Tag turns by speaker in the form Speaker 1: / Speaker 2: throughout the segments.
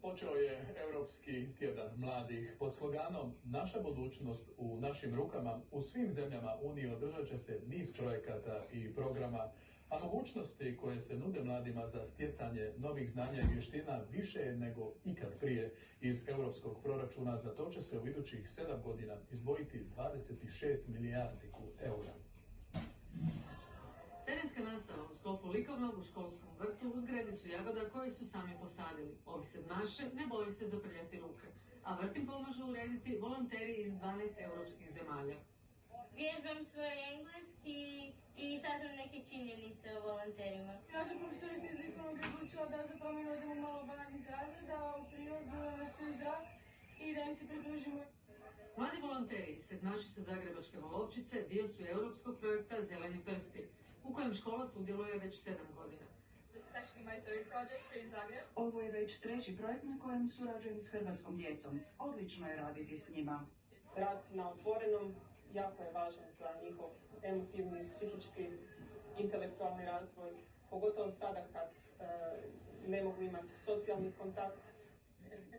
Speaker 1: Počeo je Europski tjedan mladih. Pod sloganom Naša budućnost u našim rukama u svim zemljama Unije održat će se niz projekata i programa, a mogućnosti koje se nude mladima za stjecanje novih znanja i vještina više je nego ikad prije. Iz europskog proračuna za to će se u idućih 7 godina izdvojiti 26 milijardi eura.
Speaker 2: Terenska nastava u sklopu likovnog u školskom vrtu uz gredicu jagoda koji su sami posadili. Ovi sedmaše ne boje se zaprljati ruke, a vrt im pomažu urediti volonteri iz 12 europskih zemalja.
Speaker 3: Vježbam svoj engleski i saznam neke činjenice o volonterima.
Speaker 4: Naša profesorica iz likovnog je odlučila da zapravo mi odemo malo van iz razreda, u prirodu, na svoj zrak i da im se pridružimo.
Speaker 2: Mladi volonteri, sedmaši sa Zagrebačke Volovčice, dio su europskog projekta Zeleni prsti, u kojem škola sudjeluje već 7 godina.
Speaker 5: Ovo je već treći projekt na kojem surađujem s hrvatskom djecom. Odlično je raditi s njima.
Speaker 6: Rad na otvorenom jako je važan za njihov emotivni, psihički, intelektualni razvoj, pogotovo sada kad ne mogu imati socijalni kontakt.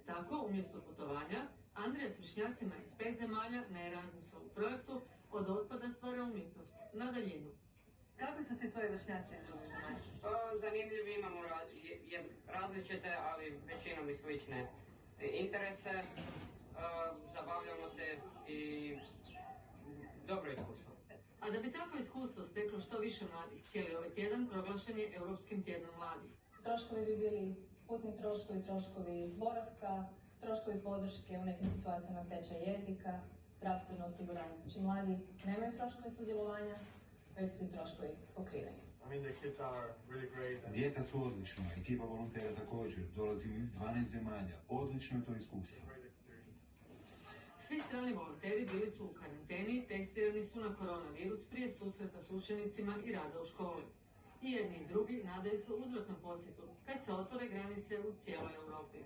Speaker 2: Tako, umjesto putovanja, Andrija s vršnjacima iz 5 zemalja na Erasmusovom projektu od otpada stvara umjetnost na daljinu. Kako su ti tvoji vršnjaci iz drugih zemalja?
Speaker 7: Zanimljivi, imamo različite, ali većinom i slične interese. Zabavljamo se i dobro iskustvo.
Speaker 2: A da bi takvo iskustvo steklo što više mladih, cijeli ovaj tjedan proglašen je Europskim tjednom mladih.
Speaker 8: Troškovi bi bili putni troškovi, troškovi boravka, troškovi podrške u nekim situacijama tečaj jezika, zdravstveno osiguranje. Znači mladi nemaju troškove sudjelovanja, već su i troškovi pokriveni.
Speaker 9: Djeca su odlična, ekipa volontera također, dolazimo iz 12 zemalja, odlično je to iskustvo.
Speaker 2: Svi strani volonteri bili su u karanteni, testirani su na koronavirus prije susreta s učenicima i rada u školi. I jedni i drugi nadaju se uzvratnom posjetu kad se otvore granice u cijeloj Europi.